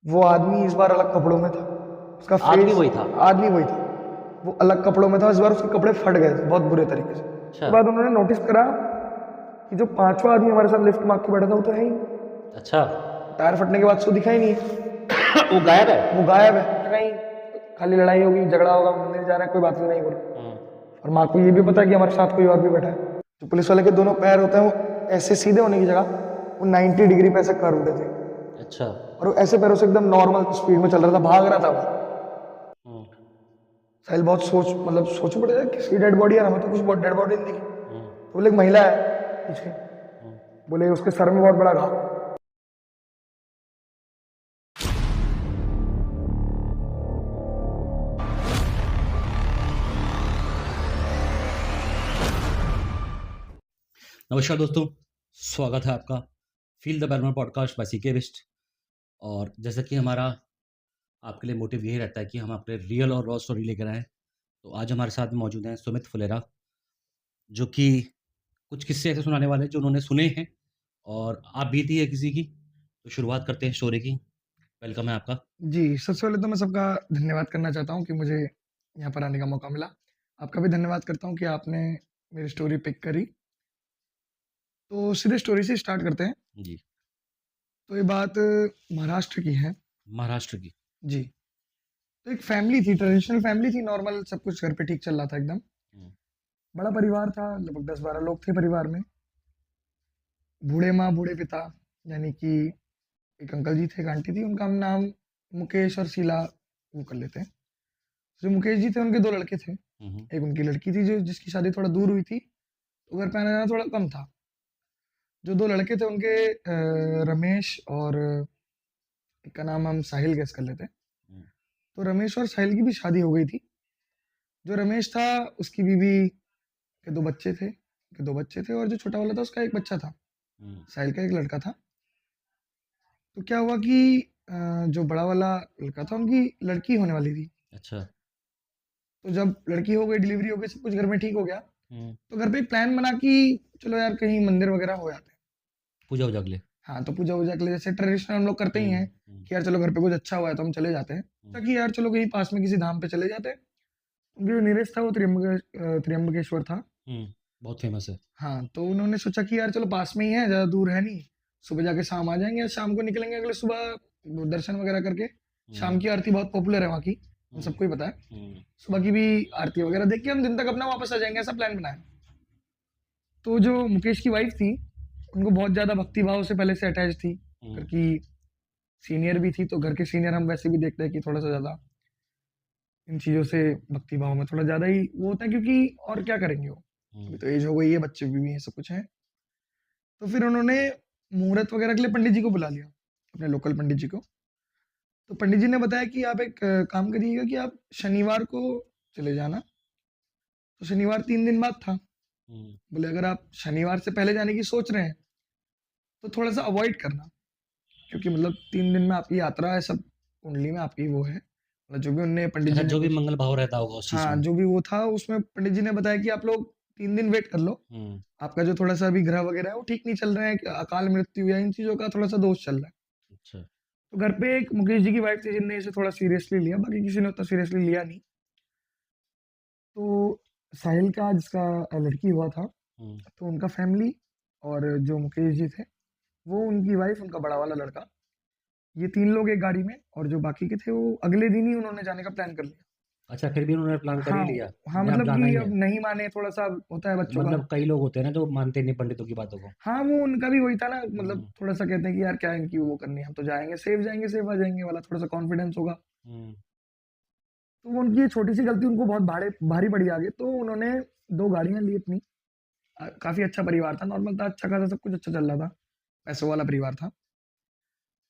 वो आदमी इस बार अलग कपड़ों में था, उसका आदमी फेस, वही था। आदमी वही था, वो अलग कपड़ों में था। इस बार उसके कपड़े फट गए थे बहुत बुरे तरीके से। अच्छा। उसके बाद उन्होंने नोटिस करा कि जो पांचवा आदमी हमारे साथ लिफ्ट में आके बैठा था वो तो है ही नहीं। अच्छा, टायर फटने के बाद उसको दिखा ही नहीं है, वो गायब है। वो गायब है कहीं। खाली लड़ाई होगी, झगड़ा होगा, मंदिर जा रहा है, कोई बात नहीं बोला। हम्म। और माँ को ये भी पता है कि हमारे साथ कोई और भी बैठा है। जो पुलिस वाले के दोनों पैर होते हैं वो ऐसे सीधे होने की जगह वो 90 डिग्री पे ऐसे कर्व्ड थे। अच्छा। और वो ऐसे पैरों से एकदम नॉर्मल स्पीड में चल रहा था, भाग रहा था वो। हम्म। साहिल बहुत सोच पड़े थे किसकी डेड बॉडी है, हमें तो कुछ डेड बॉडी नहीं दिखी। हम्म। तो बोले एक महिला है पीछे, हम्म। बोले उसके सर में बहुत बड़ा घाव। नमस्कार दोस्तों, स्वागत है आपका feel the Burma podcast by CK Bisht. और जैसा कि हमारा आपके लिए मोटिव यही रहता है कि हम अपने रियल और रॉ स्टोरी लेकर आएँ। तो आज हमारे साथ मौजूद हैं सुमित फुलेरा, जो कि कुछ किस्से ऐसे सुनाने वाले हैं जो उन्होंने सुने हैं और आप बीती है किसी की। तो शुरुआत करते हैं स्टोरी की। वेलकम है आपका। जी, सबसे पहले तो मैं सबका धन्यवाद करना चाहता हूँ कि मुझे यहाँ पर आने का मौका मिला। आपका भी धन्यवाद करता हूँ कि आपने मेरी स्टोरी पिक करी। तो सीधे स्टोरी से स्टार्ट करते हैं। जी। तो ये बात महाराष्ट्र की है। महाराष्ट्र की। जी। तो एक फैमिली थी, ट्रेडिशनल फैमिली थी, नॉर्मल सब कुछ घर पे ठीक चल रहा था एकदम। हुँ। बड़ा परिवार था, लगभग 10-12 लोग थे परिवार में। बूढ़े माँ, बूढ़े पिता, यानी कि एक अंकल जी थे, एक आंटी थी, उनका हम नाम मुकेश और शीला वो कर लेते हैं। जो मुकेश जी थे उनके 2 लड़के थे। हुँ, हुँ। एक उनकी लड़की थी जो जिसकी शादी थोड़ा दूर हुई थी, तो घर पे आना-जाना थोड़ा कम था। जो 2 लड़के थे उनके रमेश और एक का नाम हम साहिल गेस कर लेते हैं। हुँ। तो रमेश और साहिल की भी शादी हो गई थी। जो रमेश था उसकी बीवी के 2 बच्चे थे और जो छोटा वाला था उसका 1 बच्चा था। हुँ। साहिल का 1 लड़का था। तो क्या हुआ कि जो बड़ा वाला लड़का था उनकी लड़की होने वाली थी। अच्छा। तो जब लड़की हो गई, डिलीवरी हो गई, सब कुछ घर में ठीक हो गया, हुँ। तो घर पे एक प्लान बना कि चलो यार कहीं मंदिर वगैरह हो आते हैं। पूजा-वूजा के लिए। हाँ, तो पूजा-वूजा के लिए जैसे ट्रेडिशनल हम लोग करते ही हैं हुँ, हुँ, कि यार चलो घर पे कुछ अच्छा हुआ है तो हम चले जाते हैं। हुँ, ताकि यार चलो कहीं पास में किसी धाम पे चले जाते हैं। उनकी जो नियरेस्ट था वो त्र्यंबकेश्वर था। हुँ। बहुत फ़ेमस है। हाँ, तो उन्होंने सोचा कि यार चलो पास में ही है, ज़्यादा दूर है नहीं। सुबह जाके शाम आ जाएँगे, शाम को निकलेंगे अगले सुबह दर्शन वगैरह करके। शाम हुँ। की आरती बहुत पॉपुलर है वहाँ की, हम हुँ। सबको ही पता है। हुँ। सुबह की भी आरती वगैरह देख के हम दिन तक अपना वापस आ जाएँगे, ऐसा प्लान बनाया। तो जो मुकेश की वाइफ़ थी, उनको बहुत ज़्यादा भक्ति भाव से पहले से अटैच थी। घर हुँ। की सीनियर भी थी, तो घर के सीनियर हम वैसे भी देखते हैं कि थोड़ा-सा ज़्यादा इन चीज़ों से भक्ति भाव में थोड़ा ज़्यादा ही वो होता है, क्योंकि और क्या करेंगे वो? अभी हुँ। तो एज हो गई है, बच्चे भी हैं, सब कुछ है। तो फिर उन्होंने मुहूर्त वगैरह के लिए पंडित जी को बुला लिया, अपने लोकल पंडित जी को। तो पंडित जी ने बताया कि आप एक काम करिएगा कि आप शनिवार को चले जाना। तो शनिवार 3 दिन बाद था। हुँ। बोले अगर आप शनिवार से पहले जाने की सोच रहे हैं, तो थोड़ा-सा अवॉइड करना, क्योंकि मतलब 3 दिन में आपकी यात्रा है, सब कुंडली में आपकी वो है। मतलब जो भी उनने पंडित अच्छा, जी ने जो भी कुछ, मंगल भाव रहता होगा उस चीज़ हाँ, में। जो भी वो था उसमें पंडित जी ने बताया कि आप लोग 3 दिन वेट कर लो। हुँ। आपका जो थोड़ा-सा अभी ग्रह वगैरह है वो ठीक नहीं चल रहे हैं, अकाल मृत्यु या इन चीज़ों का थोड़ा-सा दोष चल रहा है। अच्छा। तो घर पे एक मुकेश जी की वाइफ थी जिनने इसे थोड़ा सीरियसली लिया, बाकी किसी ने उतना सीरियसली लिया नहीं। तो साहिल का जिसका लड़की हुआ था, हुँ। तो उनका फैमिली और जो मुकेश जी थे, वो उनकी वाइफ, उनका बड़ा वाला लड़का, ये 3 लोग एक गाड़ी में, और जो बाकी के थे वो अगले दिन ही उन्होंने जाने का प्लान कर लिया। अच्छा, फिर भी उन्होंने प्लान कर ही हाँ, लिया कि हाँ, नहीं, अब मतलब जाना कि ही अब है। नहीं माने, थोड़ा-सा होता है बच्चों का। मतलब कई लोग होते हैं ना जो मानते नहीं पंडितों की बातों को। हाँ, वो उनका भी वही था ना, मतलब हुँ। थोड़ा-सा कहते हैं कि यार क्या इनकी वो करनी है, हम तो जाएँगे, सेफ आ जाएँगे वाला थोड़ा-सा कॉन्फिडेंस होगा। हुँ। तो वो उनकी ये छोटी-सी गलती उनको बहुत भारी पड़ी आगे, तो उन्होंने 2 गाड़ियाँ ली अपनी। काफ़ी अच्छा परिवार था, नॉर्मल था, अच्छा खासा सब कुछ अच्छा चल रहा था, पैसों वाला परिवार था।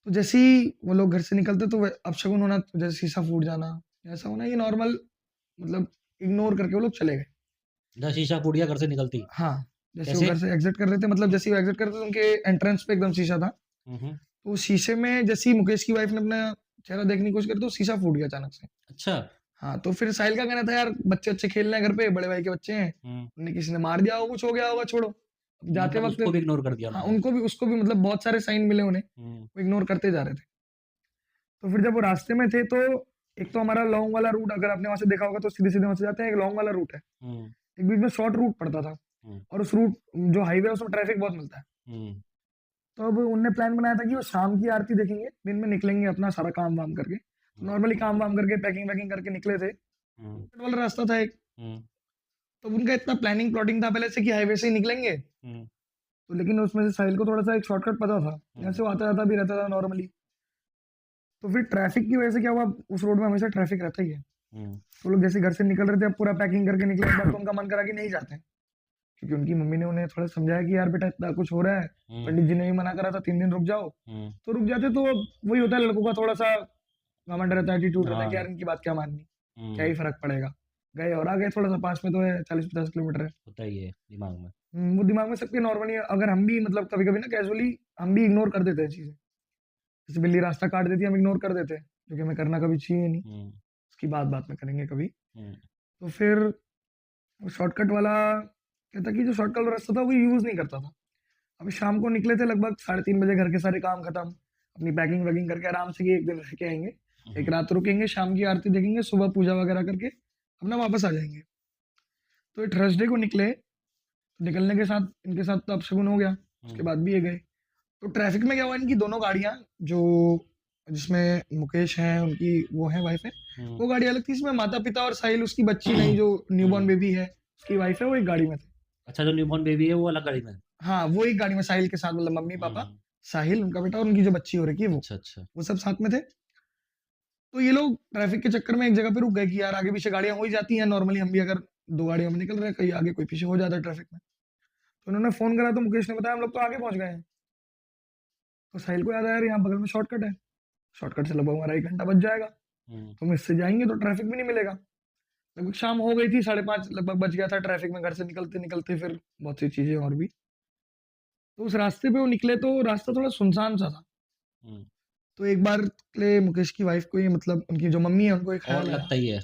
तो जैसे ही वो लोग घर से निकलते तो व अपशगुन होना, जैसे शीशा फूट जाना, ऐसा होना, ये नॉर्मल, मतलब इग्नोर करके वो लोग चले गए। जहाँ शीशा फूट गया घर से निकलती। हाँ, जैसे वो कैसे? घर से एग्ज़िट कर रहे थे, मतलब जैसे ही वो एग्ज़िट कर रहे थे उनके एंट्रेंस पे एकदम शीशा था। हुँ, हुँ। तो उस शीशे में जैसे ही मुकेश की वाइफ़ ने अपना चेहरा देखने की कोशिश करी तो शीशा फूट गया अचानक से। अच्छा। हाँ, तो फिर साहिल का कहना था यार बच्चे-वच्चे खेल रहे हैं घर पे, बड़े भाई के बच्चे हैं, हुँ। उन्हें किसी ने मार दिया होगा, कुछ हो गया होगा, छोड़ो। अब जाते मतलब वक़्त, उसको भी इग्नोर कर दिया हाँ, उन्होंने। उनको भी, उसको भी मतलब बहुत सारे साइन मिले उन्हें, हुँ। वो इग्नोर करते जा रहे थे। तो फिर जब वो रास्ते में थे तो एक तो हमारा लॉन्ग वाला रूट, अगर आपने वहाँ से देखा होगा तो सीधे-सीधे वहाँ से जाते हैं, एक लॉन्ग वाला रूट है। हुँ, एक बीच में शॉर्ट रूट पड़ता था हुँ, और उस रूट जो हाईवे है उसमें ट्रैफिक बहुत मिलता है। हुँ, तो अब उनने प्लान बनाया था कि वो शाम की आरती देखेंगे, दिन में निकलेंगे अपना सारा काम-वाम करके। तो हुँ, नॉर्मली काम-वाम करके पैकिंग-वैकिंग करके निकले थे। हुँ, कट वाला रास्ता था एक, हुँ, तो उनका इतना प्लानिंग प्लॉटिंग था पहले से कि हाईवे से ही निकलेंगे। हुँ, तो लेकिन उसमें से साहिल को थोड़ा-सा एक शॉर्टकट पता था। यहाँ हुँ, से वो आता-जाता भी रहता था नॉर्मली। तो फिर ट्रैफिक की वजह से क्या हुआ, उस रोड में हमेशा ट्रैफिक रहता ही है। हुँ, तो लोग जैसे घर से निकल रहे थे, अब पूरा पैकिंग करके निकले, एक बार तो उनका मन करा कि नहीं जाते हैं। क्योंकि उनकी मम्मी ने उन्हें थोड़ा समझाया कि यार बेटा इतना कुछ हो रहा है, हुँ, पंडित जी ने भी मना करा था 3 दिन रुक जाओ। हुँ, तो रुक जाते, तो वही होता है लड़कों का थोड़ा-सा घमंड रहता है, एटीट्यूड रहता है कि हाँ, यार इनकी बात क्या माननी, क्या ही हुँ, फ़र्क पड़ेगा। गए और आ गए, थोड़ा-सा पास में तो है, 40-50 किलोमीटर है। होता ही है दिमाग में। वो दिमाग में सबके नॉर्मली, अगर हम भी मतलब कभी-कभी ना कैज़ुअली हम भी इग्नोर कर देते हैं चीज़ें। जैसे बिल्ली रास्ता काट देती है, हम इग्नोर कर देते हैं, जो कि हमें करना कभी चाहिए नहीं। हुँ, उसकी बात-बात में करेंगे कभी। हुँ, तो फिर वो शॉर्टकट वाला क्या था कि जो शॉर्टकट वाला रास्ता था वो यूज़ नहीं करता था। अभी शाम को निकले थे लगभग 3:30 बजे, घर के सारे काम खत्म, अपनी पैकिंग-वैकिंग करके आराम से कि एक दिन रह के आएँगे, एक हुँ, रात रुकेंगे, शाम की आरती देखेंगे, सुबह पूजा वगैरह करके अपना वापस आ जाएँगे। तो ये थर्सडे को निकले, तो निकलने के साथ इनके साथ तो अपशगुन हो गया, उसके हुँ, बाद भी ये गए। तो ट्रैफिक में क्या हुआ, इनकी दोनों गाड़ियाँ जो जिसमें मुकेश हैं, उनकी वो हैं वाइफ़ है, हुँ, वो गाड़ी अलग थी, इसमें माता-पिता और साहिल उसकी बच्ची नहीं जो न्यूबॉर्न हुँ। बेबी है, उसकी वाइफ़ है, वो एक गाड़ी में थे। अच्छा जो न्यूबॉर्न बेबी है वो अलग गाड़ी में है? हाँ, वो एक गाड़ी में साहिल के साथ, मतलब मम्मी-पापा, हुँ, साहिल उनका बेटा और उनकी जो बच्ची हो रखी है अच्छा, अच्छा। वो सब साथ में थे। तो ये लोग ट्रैफिक के चक्कर में एक जगह पे रुक गए कि यार आगे-पीछे गाड़ियाँ हो ही जाती हैं नॉर्मली, हम भी अगर 2 गाड़ियों में निकल रहे हैं, कहीं आगे कोई पीछे हो जाता है ट्रैफिक में। तो उन्होंने फ़ोन करा तो मुकेश ने बताया हम लोग तो आगे पहुँच गए हैं। तो साहिल को याद आया, यार यहाँ बगल में शॉर्टकट है, शॉर्टकट से लगभग हमारा 1 घंटा बच जाएगा, हुँ, तो हम इससे जाएँगे तो ट्रैफिक भी नहीं मिलेगा। लगभग शाम हो गई थी, 5:30 लगभग बज गया था ट्रैफिक में, घर से निकलते-निकलते फिर बहुत सी चीज़ें और भी। तो उस रास्ते पे वो निकले तो रास्ता थोड़ा सुनसान सा था। हुँ। तो एक बार के लिए मुकेश की वाइफ़ को ये, मतलब उनकी जो मम्मी है उनको ये और ख़्याल आया, लगता ही है।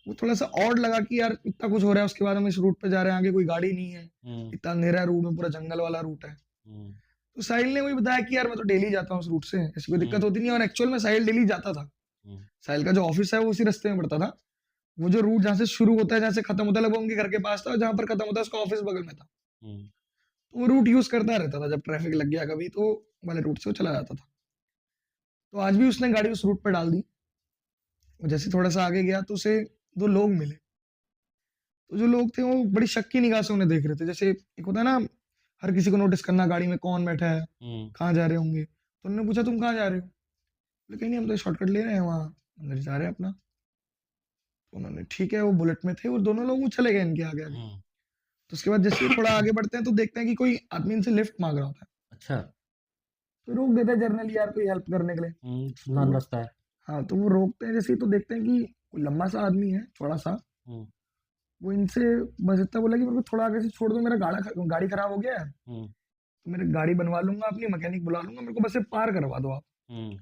वो थोड़ा-सा ऑड लगा कि यार इतना कुछ हो रहा है, उसके बाद हम इस रूट पे जा रहे हैं, आगे कोई गाड़ी नहीं है, हुँ, इतना अंधेरा रूट में, पूरा जंगल वाला रूट है। हुँ, तो साहिल ने वही बताया कि यार मैं तो डेली जाता हूँ उस रूट से, ऐसी कोई दिक्कत हुँ, होती नहीं है, और एक्चुअल में साहिल डेली जाता था। हुँ, साहिल का जो ऑफ़िस है वो उसी रास्ते में पड़ता था। वो जो रूट जहाँ से शुरू होता है, जहाँ से खत्म होता है, लगभग उनके घर के पास था, और जहाँ पर खत्म होता है उसका ऑफ़िस बगल में था। हुँ, तो वो रूट यूज़ करता रहता था, जब ट्रैफिक लग गया कभी तो वाले रूट से वो चला जाता था। तो आज भी उसने गाड़ी उस रूट पे डाल दी। जैसे थोड़ा-सा आगे गया तो उसे 2 लोग मिले। तो जो लोग थे वो बड़ी शक की निगाह से उन्हें देख रहे थे। जैसे एक होता है ना, हर किसी को नोटिस करना गाड़ी में कौन बैठा है, हुँ, कहाँ जा रहे होंगे। तो उन्होंने पूछा तुम कहाँ जा रहे हो? बोले कहीं नहीं, हम तो शॉर्टकट ले रहे हैं, वहाँ अंदर जा रहे हैं अपना। तो उन्होंने ठीक है, वो बुलेट में थे, वो दोनों लोग वो चले गए इनके आगे-आगे। हुँ। तो उसके बाद जैसे ही थोड़ा आगे बढ़ते हैं तो देखते हैं कि कोई आदमी इनसे लिफ्ट माँग रहा होता है। अच्छा। तो रोक देते हैं जनरली यार कोई हेल्प करने के लिए। तो सुनसान वो, रास्ता है। हाँ, तो वो रोकते हैं जैसे ही, तो देखते हैं कि कोई लंबा-सा आदमी है, चौड़ा-सा। हुँ, वो इनसे बस इतना बोला कि मेरे को थोड़ा आगे से छोड़ दो, मेरा गाड़ी खराब हो गया है, हुँ, तो मेरी गाड़ी बनवा लूँगा अपनी, मैकेनिक बुला लूँगा, मेरे को बस ये पार करवा दो आप। हुँ।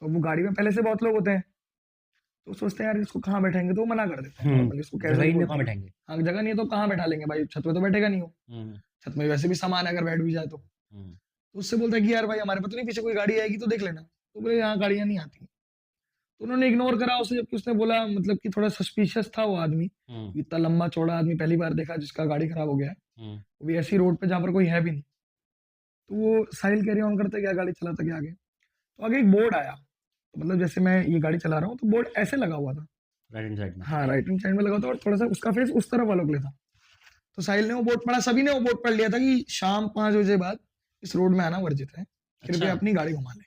तो वो गाड़ी में पहले से बहुत लोग होते हैं, तो सोचते हैं यार इसको कहाँ बैठाएँगे, तो वो मना कर देते हैं हुँ, नॉर्मली, इसको जगह कैज़ुअली ही नहीं तो कहाँ बोलते हैं। बैठाएँगे? हाँ, जगह नहीं है तो कहाँ बैठा लेंगे भाई, छत पे तो बैठेगा नहीं वो, हुँ, छत में वैसे भी सामान है अगर बैठ भी जाए तो। हुँ, तो उससे बोलता है कि यार भाई हमारे पे तो नहीं, पीछे कोई गाड़ी आएगी तो देख लेना। तो बोले यहाँ गाड़ियाँ नहीं आती। तो उन्होंने इग्नोर करा उसे, जबकि उसने बोला, मतलब कि थोड़ा सस्पिशियस था वो आदमी। हुँ, इतना लंबा चौड़ा आदमी पहली बार देखा जिसका गाड़ी खराब हो गया है, हुँ, वो भी ऐसी रोड पे जहाँ पर कोई है भी नहीं। तो वो साहिल कैरी ऑन करता गया, गाड़ी चलाता गया आगे। तो आगे एक बोर्ड आया, तो मतलब जैसे मैं ये गाड़ी चला रहा हूँ तो बोर्ड ऐसे लगा हुआ था। राइट हैंड साइड में। हाँ, राइट हैंड साइड में लगा था और थोड़ा-सा उसका फेस उस तरफ वालों के लिए था। तो साहिल ने वो बोर्ड पढ़ा, सभी ने वो बोर्ड पढ़ लिया था कि शाम 5 बजे बाद इस रोड में आना वर्जित है। अच्छा। कृपया अपनी गाड़ी घुमा लें।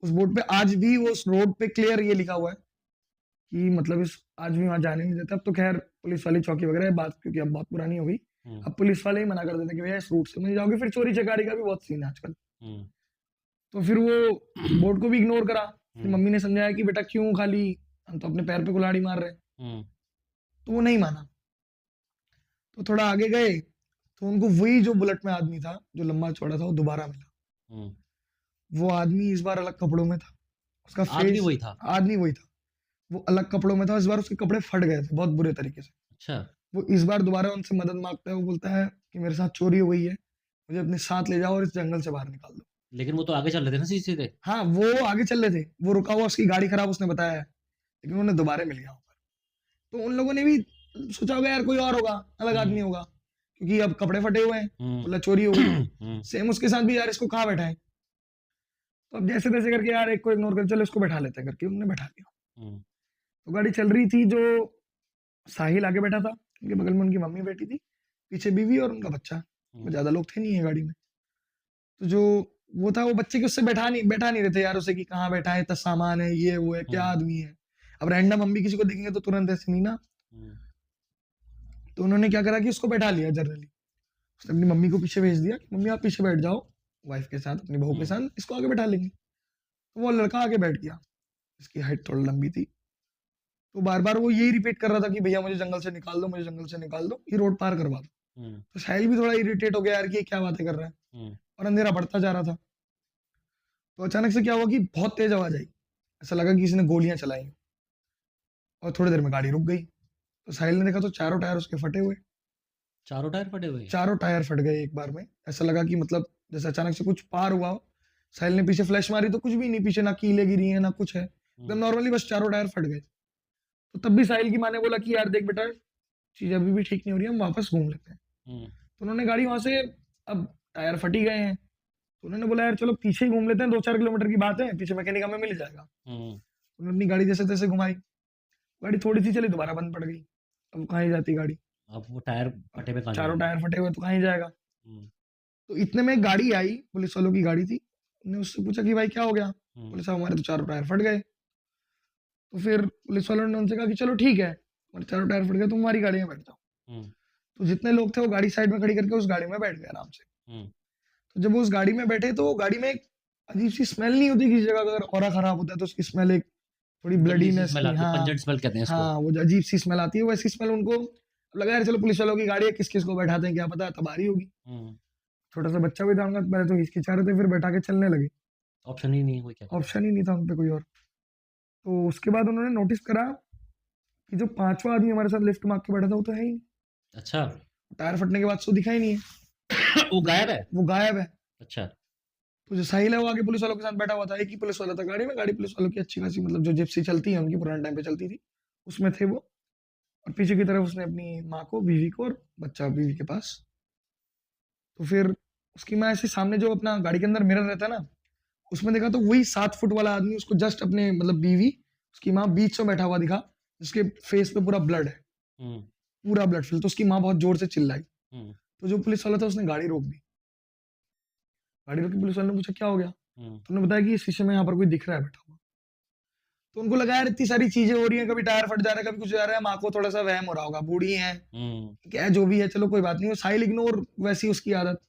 उस बोर्ड पे आज भी वो उस रोड पे क्लियर ये लिखा हुआ है कि मतलब इस आज भी वहाँ जाने नहीं देते। अब तो ख़ैर पुलिस वाली चौकी वगैरह है बात, क्योंकि अब बहुत पुरानी हो गई। हुँ, अब पुलिस वाले ही मना कर देते हैं कि भैया इस रूट से नहीं जाओगे, फिर चोरी-चकारी का भी बहुत सीन है आजकल। हुँ, तो फिर वो बोर्ड को भी इग्नोर करा। फिर हुँ, मम्मी ने समझाया कि बेटा क्यों खाली, हम तो अपने पैर पे कुल्हाड़ी मार रहे हैं। हुँ, तो वो नहीं माना। तो थोड़ा आगे गए, तो उनको वही जो बुलेट में आदमी था, जो लंबा-चौड़ा था, वो दोबारा मिला। हुँ। वो आदमी इस बार अलग कपड़ों में था। उसका आदमी फेस, वही था? आदमी वही था। वो अलग कपड़ों में था, इस बार उसके कपड़े फट गए थे बहुत बुरे तरीके से। अच्छा। वो इस बार दोबारा उनसे मदद माँगता है, वो बोलता है कि मेरे साथ चोरी हो गई है, मुझे अपने साथ ले जाओ और इस जंगल से बाहर निकाल दो। लेकिन वो तो आगे चल रहे थे ना सीधे-सीधे? हाँ, वो आगे चल रहे थे। वो रुका हुआ, उसकी गाड़ी खराब उसने बताया है, लेकिन उन्हें दोबारा मिल गया ऊपर। तो उन लोगों ने भी सोचा होगा यार कोई और होगा, अलग आदमी हुँ, होगा, क्योंकि अब कपड़े फटे हुए हैं, हुँ, बोला चोरी हो गई। हुँ, सेम उसके साथ भी यार इसको कहाँ बैठाएँ? तो अब जैसे-तैसे करके यार एक को इग्नोर कर चलो इसको बैठा लेते हैं करके उन्होंने बैठा लिया। हुँ, तो गाड़ी चल रही थी, जो साहिल आगे बैठा था, उनके बगल में उनकी मम्मी बैठी थी, पीछे बीवी और उनका बच्चा। वो हुँ, ज़्यादा लोग थे नहीं है गाड़ी में। तो जो वो था वो बच्चे के उससे बैठा नहीं रहे थे यार उसे कि कहाँ बैठा है, इतना सामान है, ये वो है, क्या हुँ, आदमी है। अब रैंडम हम भी किसी को देखेंगे तो तुरंत ऐसे नहीं ना। हुँ, तो उन्होंने क्या करा कि उसको बैठा लिया जनरली। उसने अपनी मम्मी को पीछे भेज दिया कि मम्मी आप पीछे बैठ जाओ, वाइफ के साथ, अपनी बहू के हुँ, साथ, इसको आगे बैठा लेंगे। तो वो लड़का आगे बैठ गया, इसकी हाइट थोड़ी लंबी थी। तो बार-बार वो यही रिपीट कर रहा था कि भैया मुझे जंगल से निकाल दो, मुझे जंगल से निकाल दो, ये रोड पार करवा दो। हुँ, तो साहिल भी थोड़ा इरिटेट हो गया यार कि ये क्या बातें कर रहा है, हुँ, और अंधेरा बढ़ता जा रहा था। तो अचानक से क्या हुआ कि बहुत तेज आवाज़ आई। ऐसा लगा कि किसी ने गोलियाँ चलाई हैं, और थोड़ी देर में गाड़ी रुक गई। तो साहिल ने देखा तो चारों टायर उसके फटे हुए। चारों टायर फटे हुए हैं? चारों टायर फट गए एक बार में। ऐसा लगा कि मतलब जैसे अचानक से कुछ पार हुआ हो। साहिल ने पीछे फ्लैश मारी तो कुछ भी नहीं, पीछे ना कीलें गिरी हैं, ना कुछ है। एकदम हुँ, नॉर्मली बस चारों टायर फट गए। तो तब भी साहिल की माँ ने बोला कि यार देख बेटा, चीज़ अभी भी ठीक नहीं हो रही है, हम वापस घूम लेते हैं। हुँ, तो उन्होंने गाड़ी वहाँ से, अब टायर फट ही गए हैं, तो उन्होंने बोला यार चलो पीछे ही घूम लेते हैं, 2-4 किलोमीटर की बात है, पीछे मैकेनिक हमें मिल जाएगा। हुँ, उन्होंने अपनी गाड़ी जैसे-तैसे घुमाई, गाड़ी थोड़ी-सी चली दोबारा बंद पड़ गई। अब कहाँ ही जाती गाड़ी? अब वो टायर अब फटे में कहाँ चारों जाएँगे? टायर फटे हुए तो कहाँ ही जाएगा? हुँ, तो इतने में एक गाड़ी आई, पुलिस वालों की गाड़ी थी। उन्होंने उससे पूछा कि भाई क्या हो गया? हुँ, बोले साहब हमारे तो चारों टायर फट गए। तो फिर पुलिस वालों ने उनसे कहा कि चलो ठीक है, तुम्हारे चारों टायर फट गए, तुम हमारी गाड़ी में बैठ जाओ। हुँ, तो जितने लोग थे वो गाड़ी साइड में खड़ी करके उस गाड़ी में बैठ गए आराम से। हुँ, तो जब वो उस गाड़ी में बैठे तो गाड़ी में एक अजीब-सी स्मेल नहीं होती किसी जगह, अगर ऑरा खराब होता है तो उसकी स्मेल एक थोड़ी गंदी सी ब्लडीनेस स्मेल की, आती है, हाँ, पंजेंट स्मेल कहते हैं इसको। हाँ, वो जो अजीब-सी स्मेल आती है, वैसी स्मेल उनको लगा यार चलो पुलिस वालों की गाड़ी है, किस-किस को बैठाते हैं क्या पता, तब आ रही होगी। हुँ, छोटा-सा बच्चा भी था उनका, पहले तो हिचकिचा रहे थे, फिर बैठा के चलने लगे। ऑप्शन ही नहीं है कोई क्या करे। ऑप्शन ही नहीं था उन पे कोई और। तो उसके बाद उन्होंने नोटिस करा कि जो 5वां आदमी हमारे साथ लिफ्ट माँग के बैठा था, वो तो है ही नहीं। अच्छा, टायर फटने के बाद से वो दिखा ही नहीं है। वो गायब है? वो गायब है। अच्छा, तो जो साहिल है वो आगे पुलिस वालों के साथ बैठा हुआ था। एक ही पुलिस वाला था गाड़ी में। गाड़ी पुलिस वालों की अच्छी खासी, मतलब जो जिप्सी चलती है उनकी, पुराने टाइम पे चलती थी, उसमें थे वो। और पीछे की तरफ उसने अपनी माँ को, बीवी को और बच्चा बीवी के पास। तो फिर उसकी माँ ऐसे सामने जो अपना गाड़ी के अंदर मिरर रहता है ना, उसमें देखा तो वही 7 फुट वाला आदमी उसको जस्ट अपने, मतलब बीवी, उसकी माँ बीच में बैठा हुआ दिखा, जिसके फेस पे पूरा ब्लड है, हुँ, पूरा ब्लड फिल। तो उसकी माँ बहुत ज़ोर से चिल्लाई। हुँ, तो जो पुलिस वाला था उसने गाड़ी रोक दी। गाड़ी रोक के पुलिस वाले ने पूछा क्या हो गया? हुँ, तो उन्होंने बताया कि शीशे में यहाँ पर कोई दिख रहा है बैठा हुआ। तो उनको लगा यार इतनी सारी चीज़ें हो रही हैं, कभी टायर फट जा रहा है, कभी कुछ जा रहा है, माँ को थोड़ा-सा वहम हो रहा होगा, बूढ़ी हैं, हुँ, क्या है जो भी है, चलो कोई बात नहीं। वो साहिल इग्नोर, वैसी उसकी आदत,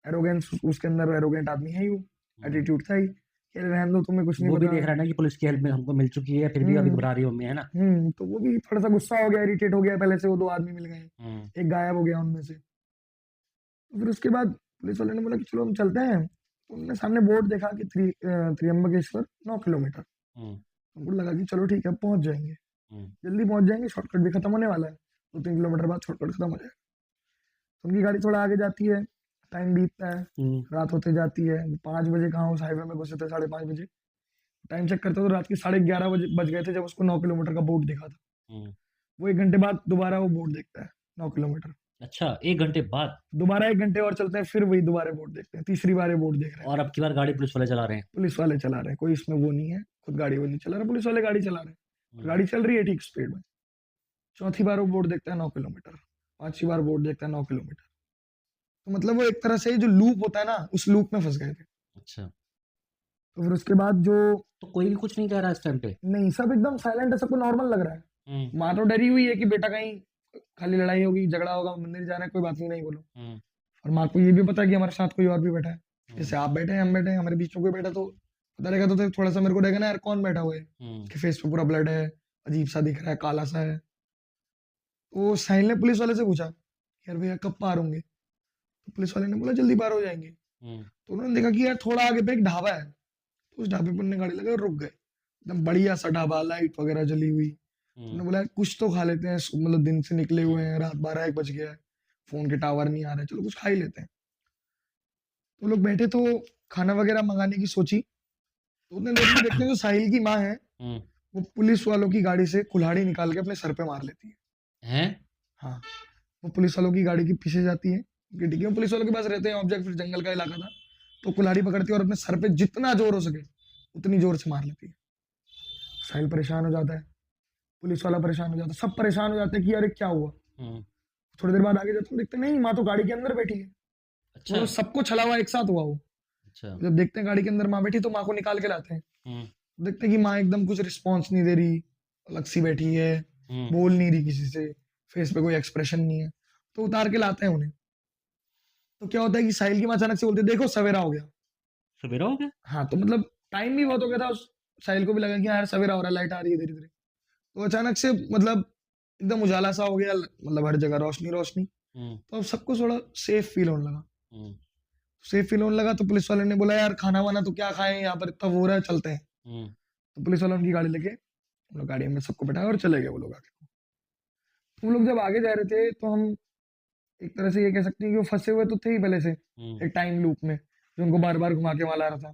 एरोगेंस, उसके अंदर एरोगेंट आदमी है ही वो, हुँ। एटीट्यूड था ही, कि अरे रहने दो, तुम्हें कुछ नहीं वो भी पता। देख रहा है ना कि पुलिस की हेल्प में हमको मिल चुकी है, फिर भी अभी हुँ, घबरा रही है मम्मी, है ना? तो वो भी थोड़ा-सा गुस्सा हो गया, इरिटेट हो गया, पहले से वो 2 आदमी मिल गए हैं, हुँ, एक गायब हो गया उनमें से। तो फिर उसके बाद पुलिस वाले ने बोला कि चलो हम चलते हैं। तो उन्होंने सामने बोर्ड देखा कि त्र्यंबकेश्वर 9 किलोमीटर। हुँ, उनको लगा कि चलो ठीक है, अब पहुँच जाएँगे, हुँ, जल्दी पहुँच जाएँगे, शॉर्टकट भी खत्म होने वाला है, 2-3 किलोमीटर बाद शॉर्टकट खत्म हो जाएगा। तो उनकी गाड़ी थोड़ा आगे जाती है, टाइम बीतता है, हुँ, रात होते जाती है, 5 बजे कहाँ उस हाईवे में घुसे थे, साढ़े 5 बजे। टाइम चेक करते तो रात के साढ़े 11 बजे बज गए थे जब उसको 9 किलोमीटर का बोर्ड दिखा था। हुँ। वो 1 घंटे बाद दोबारा वो बोर्ड देखता है, 9 किलोमीटर। अच्छा, 1 घंटे बाद दोबारा 1 घंटे और चलते हैं, फिर वही दोबारा बोर्ड देखते हैं, तीसरी बार ये बोर्ड देख रहे हैं। और अब की बार गाड़ी पुलिस वाले चला रहे हैं। पुलिस वाले चला रहे हैं, कोई इसमें वो नहीं है, खुद गाड़ी वो नहीं चला रहा, पुलिस वाले गाड़ी चला रहे हैं। और हुँ, गाड़ी चल रही है ठीक स्पीड में। चौथी बार वो बोर्ड देखता है 9 किलोमीटर, 5वीं बार बोर्ड देखता है 9 किलोमीटर। तो मतलब वो एक तरह से जो लूप होता है ना, उस लूप में फँस गए थे। अच्छा। तो फिर उसके बाद जो, तो कोई भी कुछ नहीं कह रहा है इस टाइम पे? नहीं, सब एकदम साइलेंट है, सबको नॉर्मल लग रहा है। हुँ, माँ तो डरी हुई है कि बेटा कहीं खाली लड़ाई होगी, झगड़ा होगा, मंदिर जाना है, कोई बात नहीं, नहीं बोलो। हुँ, और माँ को ये भी पता है कि हमारे साथ कोई और भी बैठा है। हुँ, जैसे आप बैठे हैं, हम बैठे हैं, हमारे बीच में कोई बैठा तो पता रहेगा, तो थोड़ा-सा मेरे को रहेगा ना यार कौन बैठा हुआ है, हुँ, इसके फेस पे पूरा ब्लड है, अजीब-सा दिख रहा है, काला-सा है। तो साहिल ने पुलिस वाले से पूछा, "यार भैया कब पार होंगे?" तो पुलिस वाले ने बोला, "जल्दी पार हो जाएँगे।" हुँ, तो उन्होंने देखा कि यार थोड़ा आगे पे एक ढाबा है, तो उस ढाबे पे उन्होंने गाड़ी लगाई और रुक गए। एकदम बढ़िया-सा ढाबा, लाइट वगैरह जली हुई। तो हुँ, उन्होंने बोला, "यार कुछ तो खा लेते हैं, मतलब दिन से निकले हुए हैं, रात 12-1 बज गया है, फ़ोन के टावर नहीं आ रहे, चलो कुछ खा ही लेते हैं।" तो लोग बैठे तो खाना वगैरह मंगाने की सोची, तो उतने देर में देखते हैं जो साहिल की माँ है, हुँ। वो पुलिस वालों की गाड़ी से कुल्हाड़ी निकाल के अपने सर पे मार लेती है। हैं? हाँ, वो पुलिस वालों की गाड़ी के पीछे जाती है, कि ठीक है, वो पुलिस वालों के पास रहते हैं ऑब्जेक्ट, फिर जंगल का इलाका था, तो कुल्हाड़ी पकड़ती है और अपने सर पे जितना ज़ोर हो सके, उतनी ज़ोर से मार लेती है। साहिल परेशान हो जाता है, पुलिस वाला परेशान हो जाता है, सब परेशान हो जाते हैं कि अरे क्या हुआ? हुँ। थोड़ी देर बाद आगे जाते हैं, देखते हैं नहीं, माँ तो गाड़ी के अंदर बैठी है। तो अच्छा, मतलब सबको छला हुआ एक साथ हुआ वो। अच्छा। जब देखते हैं गाड़ी के अंदर माँ बैठी, तो माँ को निकाल के लाते हैं। हुँ, देखते हैं कि माँ एकदम कुछ रिस्पॉन्स नहीं दे रही, अलग सी बैठी है, हुँ। बोल नहीं रही किसी से, फेस पे कोई एक्सप्रेशन नहीं है। तो उतार के लाते हैं उन्हें। तो क्या होता है कि साहिल की माँ अचानक से बोलती है, देखो सवेरा हो गया। सवेरा हो गया? हाँ, तो मतलब टाइम भी बहुत हो गया था, उस साहिल को भी लगा कि हाँ यार सवेरा हो रहा है, लाइट आ रही है धीरे-धीरे। तो अचानक से मतलब एकदम उजाला सा हो गया, मतलब हर जगह रोशनी-रोशनी। हुँ, तो अब सबको थोड़ा सेफ फील होने लगा। हुँ, सेफ फील होने लगा तो पुलिस वाले ने बोला, यार खाना-वाना तो क्या खाएँ, यहाँ पर इतना वो हो रहा है, चलते हैं। हुँ, तो पुलिस वाले उनकी गाड़ी लेके, हम लोग गाड़ी में सबको बिठाया और चले गए वो लोग आगे। वो लोग जब आगे जा रहे थे, तो हम एक तरह से ये कह सकते हैं कि वो फँसे हुए तो थे ही पहले से, हुँ, एक टाइम लूप में, जो उनको बार-बार घुमा के वहाँ ला रहा था।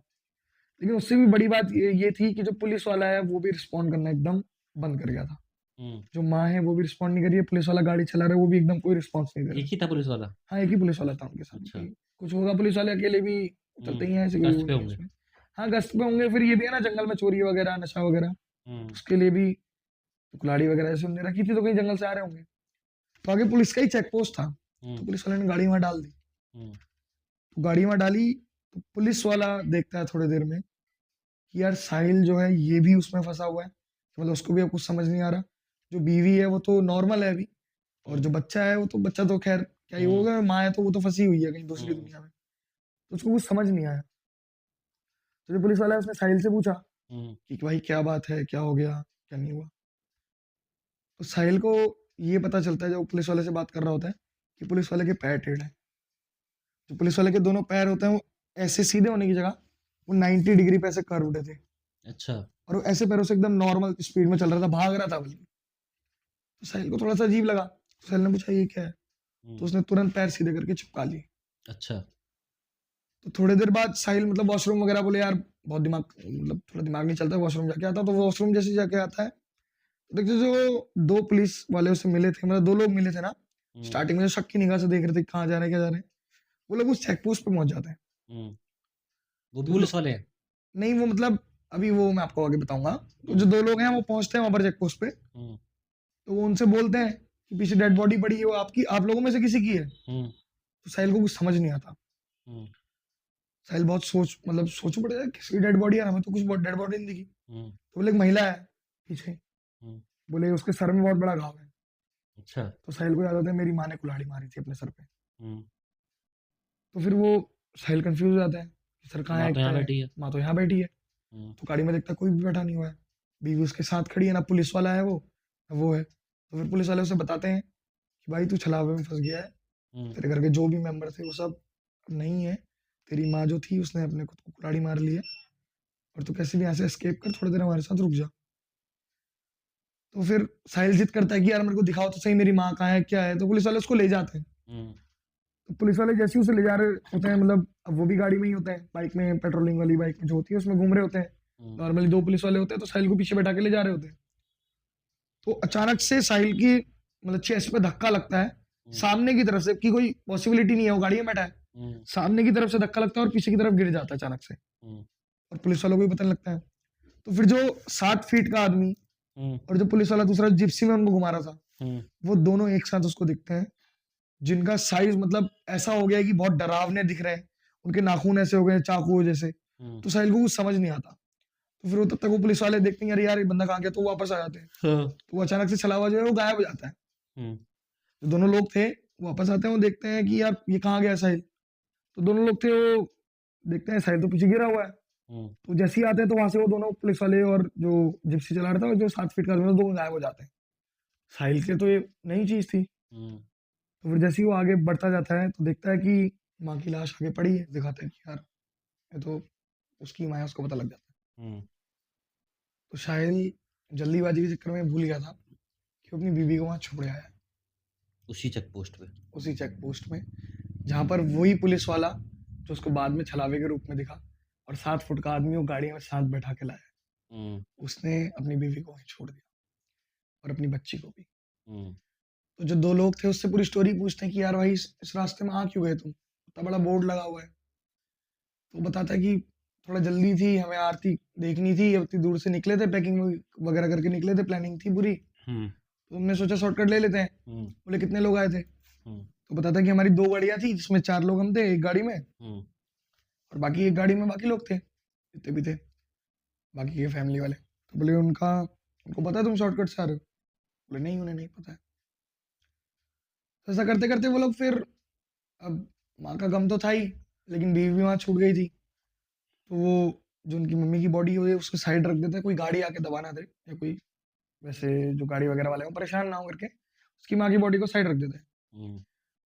लेकिन उससे भी बड़ी बात ये थी कि जो पुलिस वाला है, वो भी रिस्पॉन्ड करना एकदम बंद कर गया था। हुँ। जो माँ है, वो भी रिस्पॉन्ड नहीं कर रही है, पुलिस वाला गाड़ी चला रहा है, वो भी एकदम कोई रिस्पॉन्स नहीं दे रहा एक है। ही था पुलिस वाला? हाँ, एक ही पुलिस वाला था उनके साथ अच्छा। कि कुछ होगा, पुलिस वाले अकेले भी उतरते हुँ, ही हैं, ऐसी कोई गश्त वो पे नहीं है होंगे। उसमें। हाँ, गश्त पे होंगे, फिर ये भी है ना जंगल में चोरी वगैरह, नशा वगैरह, हुँ, उसके लिए भी तो कुल्हाड़ी वगैरह ऐसे उन्होंने रखी थी, तो कहीं जंगल से आ रहे होंगे। तो आगे पुलिस का ही चेक पोस्ट था, तो हुँ, पुलिस वाले ने गाड़ी वहाँ डाल दी। हुँ, तो गाड़ी वहाँ डाली, तो पुलिस वाला देखता है थोड़ी देर में कि यार साहिल जो है, ये भी उसमें फँसा हुआ है, मतलब उसको भी अब कुछ समझ नहीं आ रहा। जो बीवी है, वो तो नॉर्मल है अभी, और हुँ, जो बच्चा है, वो तो बच्चा तो ख़ैर क्या ही हुँ, होगा, माँ है तो वो तो फँसी हुई है कहीं दूसरी हुँ, दुनिया में। तो उसको कुछ समझ नहीं आया। तो जो पुलिस वाला है, उसने साहिल से पूछा हुँ, कि भाई क्या बात है, क्या हो गया, क्या नहीं हुआ? तो साहिल को ये पता चलता है जब वो पुलिस वाले से बात कर रहा होता है कि पुलिस वाले के पैर टेढ़े हैं। जो पुलिस वाले के दोनों पैर होते हैं, वो ऐसे सीधे होने की जगह वो 90 डिग्री पे ऐसे कर्व्ड थे, अच्छा। और वो ऐसे पैरों से एकदम नॉर्मल स्पीड में चल रहा था, भाग रहा था बल्कि। तो साहिल को थोड़ा-सा अजीब लगा। तो साहिल ने पूछा, ये क्या है? तो हुँ, उसने तुरंत पैर सीधे करके चिपका लिए। अच्छा। तो थोड़ी देर बाद साहिल मतलब वॉशरूम वगैरह, बोले यार बहुत दिमाग, मतलब थोड़ा दिमाग नहीं चलता, वॉशरूम जाके आता है। तो वॉशरूम जैसे जाके आता है, तो देखते जो 2 पुलिस वाले उससे मिले थे, मतलब 2 लोग मिले थे ना, हुँ, स्टार्टिंग में जो शक की निगाह से देख रहे थे कहाँ जा रहे हैं, क्या जा रहे हैं, वो लोग उस चेक पोस्ट पे पहुँच जाते हैं। हुँ। वो भी तो वो पुलिस लोग, वाले हैं? नहीं वो मतलब अभी वो मैं आपको आगे बताऊँगा। तो जो हुँ, 2 लोग हैं वो पहुँचते हैं वहाँ पर चेक पोस्ट पे, हुँ, तो वो उनसे बोलते हैं कि पीछे डेड बॉडी पड़ी है, वो आपकी, आप लोगों में से किसी की है? हुँ, तो साहिल को कुछ समझ नहीं आता। हुँ, साहिल बहुत सोच पड़ गया, किसकी डेड बॉडी है? हमें तो कुछ डेड बॉडी नहीं दिखी। हुँ, तो बोले एक महिला है पीछे, हुँ, बोले उसके सर में बहुत बड़ा घाव है। अच्छा। तो साहिल को याद आता है, मेरी माँ ने कुल्हाड़ी मारी थी अपने सर पे। हुँ, तो फिर वो साहिल कन्फ्यूज़ हो जाता है कि सर कहाँ माँ है, तो क्या यहाँ है? बैठी है। माँ तो यहाँ बैठी है। हुँ, तो गाड़ी में देखता है कोई भी बैठा नहीं हुआ है। बीवी उसके साथ खड़ी है, ना पुलिस वाला है वो, ना वो है। तो फिर पुलिस वाले उसे बताते हैं कि भाई तू छलावे में फँस गया है। हुँ, तेरे घर के जो भी मेंबर थे वो सब नहीं है। तेरी माँ जो थी उसने अपने खुद को कुल्हाड़ी मार ली है, और तू कैसे भी यहाँ से एस्केप कर, थोड़ी देर हमारे साथ रुक जा। तो फिर साहिल ज़िद करता है कि यार मेरे को दिखाओ तो सही, मेरी माँ कहाँ है, क्या है? तो पुलिस वाले उसको ले जाते हैं। हुँ, तो पुलिस वाले जैसे ही उसे ले जा रहे होते हैं, मतलब अब वो भी गाड़ी में ही होते हैं, बाइक में, पेट्रोलिंग वाली बाइक में जो होती है उसमें घूम रहे होते हैं। हुँ, नॉर्मली 2 पुलिस वाले होते हैं, तो साहिल को पीछे बैठा के ले जा रहे होते हैं। तो अचानक से साहिल की मतलब चेस्ट पे धक्का लगता है, हुँ, सामने की तरफ से, कि कोई पॉसिबिलिटी नहीं है, वो गाड़ी में बैठा है। हुँ, सामने की तरफ से धक्का लगता है और पीछे की तरफ गिर जाता है अचानक से, हुँ, और पुलिस वालों को भी पता नहीं लगता है। तो फिर जो 7 फीट का आदमी हुँ, और जो पुलिस वाला दूसरा जिप्सी में उनको घुमा रहा था, हुँ, वो दोनों एक साथ उसको दिखते हैं, जिनका साइज़ मतलब ऐसा हो गया है कि बहुत डरावने दिख रहे हैं। उनके नाखून ऐसे हो गए हैं चाकू जैसे। हुँ, तो साहिल को कुछ समझ नहीं आता। तो फिर वो तब तक वो पुलिस वाले देखते हैं, अरे यार ये बंदा कहाँ गया? तो वो वापस आ जाते हैं। हाँ, तो वो अचानक से छलावा जो है वो गायब हो जाता है। हुँ, जो दोनों लोग थे, वो वापस आते हैं, वो देखते हैं कि यार ये कहाँ गया साहिल? तो दोनों लोग थे, वो देखते हैं साहिल तो पीछे गिरा हुआ है। हुँ, तो जैसे ही आते हैं, तो वहाँ से वो दोनों पुलिस वाले और जो जिप्सी चला रहा था और जो 7 फीट का दोनों दोनों गायब हो जाते हैं। साहिल के लिए तो ये नई चीज़ थी। हुँ, तो फिर जैसे ही वो आगे बढ़ता जाता है, तो देखता है कि माँ की लाश आगे पड़ी है। दिखाते हैं कि यार ये तो उसकी माँ है, उसको पता लग जाता है। हुँ, तो साहिल जल्दीबाजी के चक्कर में भूल गया था कि वो अपनी बीवी को वहाँ छोड़ आया है, उसी चेक पोस्ट पे। उसी चेक पोस्ट में, जहाँ पर वही पुलिस वाला जो उसको बाद में छलावे के रूप में दिखा, और 7 फुट का आदमी वो गाड़ी में साथ बैठा के लाया। हुँ, उसने अपनी बीवी को वहीं छोड़ दिया और अपनी बच्ची को भी। हुँ, तो जो 2 लोग थे उससे पूरी स्टोरी पूछते हैं कि यार भाई इस रास्ते में आ क्यों गए तुम? इतना बड़ा बोर्ड लगा हुआ है। तो वो बताता है कि थोड़ा जल्दी थी, हमें आरती देखनी थी, इतनी दूर से निकले थे, पैकिंग वगैरह करके निकले थे, प्लानिंग थी पूरी। हुँ, तो हमने सोचा शॉर्टकट ले लेते हैं। हुँ, बोले कितने लोग आए थे? हुँ, तो बताता है कि हमारी 2 गाड़ियाँ थी जिसमें 4 लोग हम थे एक गाड़ी में, हुँ, और बाकी एक गाड़ी में बाकी लोग थे, जितने भी थे, बाकी के फैमिली वाले। तो बोले उनको पता है तुम शॉर्टकट से आ रहे हो? बोले नहीं, उन्हें नहीं पता है। तो ऐसा करते-करते वो लोग फिर, अब माँ का गम तो था ही, लेकिन बीवी भी वहाँ छूट गई थी। तो वो जो उनकी मम्मी की बॉडी है उसको साइड रख देते हैं, कोई गाड़ी आके दबा ना दे, या कोई वैसे जो गाड़ी वगैरह वाले हैं वो परेशान ना हो करके उसकी माँ की बॉडी को साइड रख देते हैं। हुँ,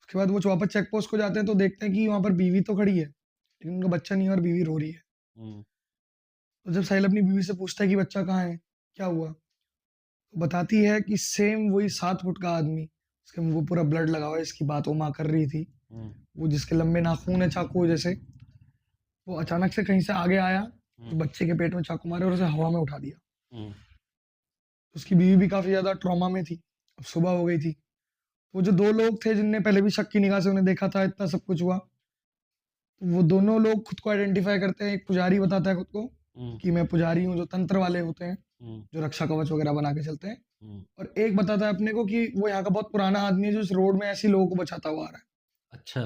उसके बाद वो जो वापस चेक पोस्ट को जाते हैं तो देखते हैं कि वहाँ पर बीवी तो खड़ी है, लेकिन उनका बच्चा नहीं है और बीवी रो रही है। हुँ, तो जब साहिल अपनी बीवी से पूछता है कि बच्चा कहाँ है, क्या हुआ? तो बताती है कि सेम वही 7 फुट का आदमी, उसके मुँह पे पूरा ब्लड लगा हुआ है, इसकी बात वो माँ कर रही थी। हुँ, वो जिसके लंबे नाखून है चाकू जैसे, वो अचानक से कहीं से आगे आया, उस हुँ, बच्चे के पेट में चाकू मारे और उसे हवा में उठा दिया। हुँ, उसकी बीवी भी काफ़ी ज़्यादा ट्रॉमा में थी। अब सुबह हो गई थी। वो जो 2 लोग थे जिनने पहले भी शक की निगाह से उन्हें देखा था, इतना सब कुछ हुआ, तो वो दोनों लोग खुद को आइडेंटिफ़ाई करते हैं। एक पुजारी बताता है खुद को हुँ, कि मैं पुजारी हूँ, जो तंत्र वाले होते हैं, हुँ, जो रक्षा कवच वगैरह बना के चलते हैं। हुँ, और एक बताता है अपने को कि वो यहाँ का बहुत पुराना आदमी है जो इस रोड में ऐसे ही लोगों को बचाता हुआ आ रहा है। अच्छा,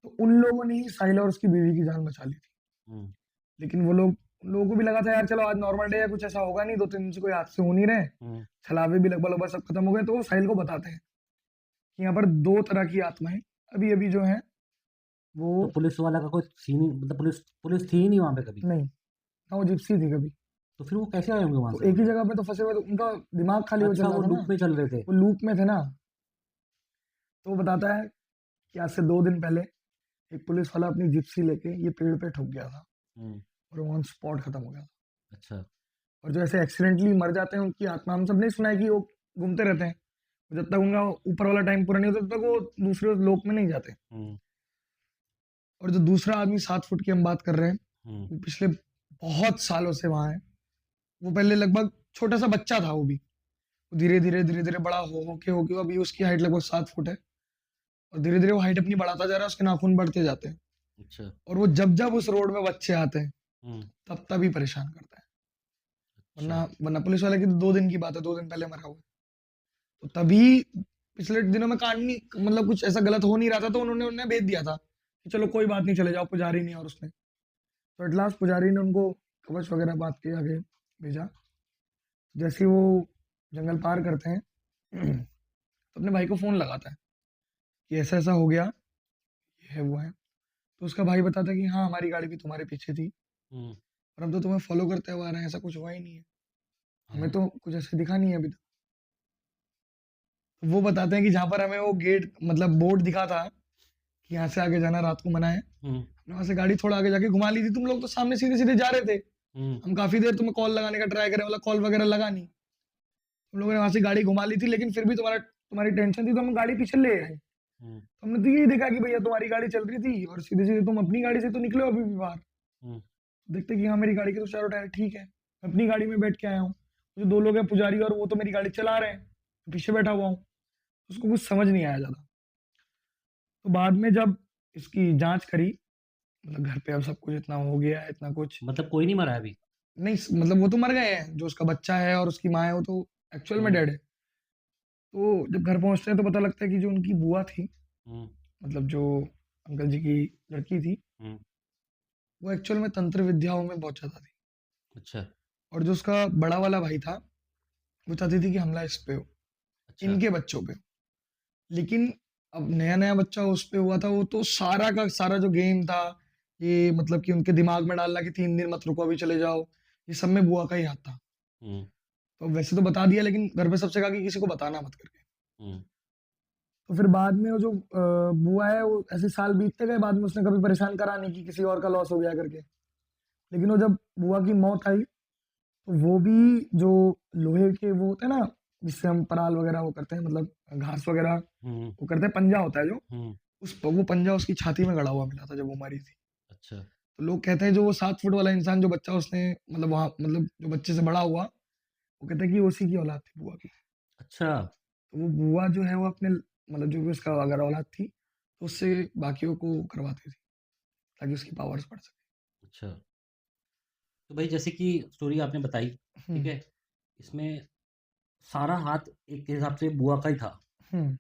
तो उन लोगों ने ही साहिल और उसकी बीवी की जान बचा ली थी। हुँ, लेकिन उन लोगों को भी लगा था यार चलो आज नॉर्मल डे है, कुछ ऐसा होगा नहीं, 2-3 दिन से कोई हादसे हो नहीं रहे, हुँ, छलावे भी लगभग-लगभग सब खत्म हो गए। तो वो साहिल को बताते हैं कि यहाँ पर 2 तरह की आत्माएँ अभी-अभी जो हैं वो, तो पुलिस वाला का कोई सीन ही मतलब पुलिस पुलिस थी ही नहीं वहाँ पे कभी? नहीं, ना वो जिप्सी थी कभी। तो फिर वो कैसे आए होंगे वहाँ तो से वो एक ही लोग? जगह पे तो फँसे हुए थे, उनका दिमाग खाली हो चल अच्छा रहा वो था ना, लूप में चल रहे थे। वो लूप में थे ना। तो वो बताता है कि आज से 2 दिन पहले एक पुलिस वाला अपनी जिप्सी लेके ये पेड़ पे ठुक गया था हुँ, और वो ऑन स्पॉट खत्म हो गया था। अच्छा, और जो ऐसे एक्सीडेंटली मर जाते हैं उनकी आत्मा, हम सब ने सुना है कि वो घूमते रहते हैं। जब तक उनका ऊपर वाला टाइम पूरा नहीं होता तब तक वो दूसरे लोक में नहीं जाते। हुँ, और जो दूसरा आदमी 7 फुट की हम बात कर रहे हैं, हुँ, वो पिछले बहुत सालों से वहाँ है। वो पहले लगभग छोटा-सा बच्चा था वो भी। वो धीरे-धीरे बड़ा हो के अभी उसकी हाइट लगभग 7 फुट है, और धीरे-धीरे वो हाइट अपनी बढ़ाता जा रहा है, उसके नाखून बढ़ते जाते हैं। अच्छा, और वो जब-जब उस रोड में बच्चे आते हैं, हुँ, तब ही परेशान करता है। वरना अच्छा, वरना पुलिस वाले की तो 2 दिन की बात है, 2 दिन पहले मरा हुआ है। तो तभी पिछले दिनों में कांड नहीं, मतलब कुछ ऐसा गलत हो नहीं रहा था, तो उन्होंने उन्हें भेज दिया था कि चलो कोई बात नहीं, चले जाओ, पुजारी नहीं, और उसने तो एट लास्ट पुजारी ने उनको कवच वगैरह बात के आगे भेजा। जैसे ही वो जंगल पार करते हैं तो अपने भाई को फ़ोन लगाता है कि ऐसा-ऐसा हो गया, ये है, वो है। तो उसका भाई बताता है कि हाँ, हमारी गाड़ी भी तुम्हारे पीछे थी हुँ, और हम तो तुम्हें फ़ॉलो करते हुए आ रहे हैं, ऐसा कुछ हुआ ही नहीं है। हमें हैं? तो कुछ ऐसा दिखा नहीं है अभी तक। तो वो बताते हैं कि जहाँ पर हमें वो गेट मतलब बोर्ड दिखा था कि यहाँ से आगे जाना रात को मना है, हुँ, हमने वहाँ से गाड़ी थोड़ा आगे जाके घुमा ली थी, तुम लोग तो सामने सीधे-सीधे जा रहे थे। हुँ, हम काफ़ी देर तुम्हें कॉल लगाने का ट्राई करे, मतलब कॉल वगैरह लगा नहीं। तुम लोगों ने वहाँ से गाड़ी घुमा ली थी, लेकिन फिर भी तुम्हारी टेंशन थी तो हम गाड़ी पीछे ले आए। हुँ, तो हमने तो यही देखा कि भैया तुम्हारी गाड़ी चल रही थी और सीधे-सीधे तुम अपनी गाड़ी से तो निकले हो अभी भी बाहर। हुँ, देखते कि हाँ, मेरी गाड़ी के तो चारों टायर ठीक है। मैं अपनी गाड़ी में बैठ के आया हूँ। जो 2 लोग हैं पुजारी और वो तो मेरी गाड़ी चला रहे हैं, पीछे बैठा हुआ हूँ। उसको कुछ समझ नहीं आया ज़्यादा। तो बाद में जब इसकी जाँच करी, मतलब घर पे अब सब कुछ इतना हो गया है, इतना कुछ, मतलब कोई नहीं मरा है अभी? नहीं मतलब वो तो मर गए हैं, जो उसका बच्चा है और उसकी माँ है वो तो एक्चुअल में हुँ, डेड है। तो जब घर पहुँचते हैं तो पता लगता है कि जो उनकी बुआ थी, हुँ, मतलब जो अंकल जी की लड़की थी, हुँ, वो एक्चुअल में तंत्र विद्याओं में बहुत ज़्यादा थी। अच्छा, और जो उसका बड़ा वाला भाई था, वो चाहती थी कि हमला इस पे हो, अच्छा, इनके बच्चों पे हो। लेकिन अब नया-नया बच्चा उस पे हुआ था, वो तो सारा का सारा जो गेम था, ये मतलब कि उनके दिमाग में डालना कि 3 दिन मत रुको, अभी चले जाओ, ये सब में बुआ का ही हाथ था। हुँ, तो वैसे तो बता दिया, लेकिन घर पे सबसे कहा कि किसी को बताना मत करके। हुँ, तो फिर बाद में वो जो बुआ है, वो ऐसे साल बीतते गए, बाद में उसने कभी परेशान करा नहीं कि किसी और का लॉस हो गया करके। लेकिन वो जब बुआ की मौत आई, तो वो भी जो लोहे के वो होते हैं ना, जिससे हम पराल वगैरह वो करते हैं, मतलब घास वगैरह हुँ, वो करते हैं, पंजा होता है जो, हुँ, वो पंजा उसकी छाती में गड़ा हुआ मिला था जब वो मरी थी। अच्छा। तो लोग कहते हैं जो वो 7 फुट वाला इंसान जो बच्चा उसने मतलब वहाँ मतलब जो बच्चे से बड़ा हुआ, वो कहते हैं कि उसी की औलाद थी बुआ की। अच्छा, तो वो बुआ जो है वो अपने मतलब जो भी उसका अगर औलाद थी, तो उससे बाकियों को करवाती थी, ताकि उसकी पावर्स बढ़ सके। अच्छा। तो भाई जैसे कि स्टोरी आपने बताई, ठीक हुँ, है? इसमें सारा हाथ एक के हिसाब से बुआ का ही था। हुँ,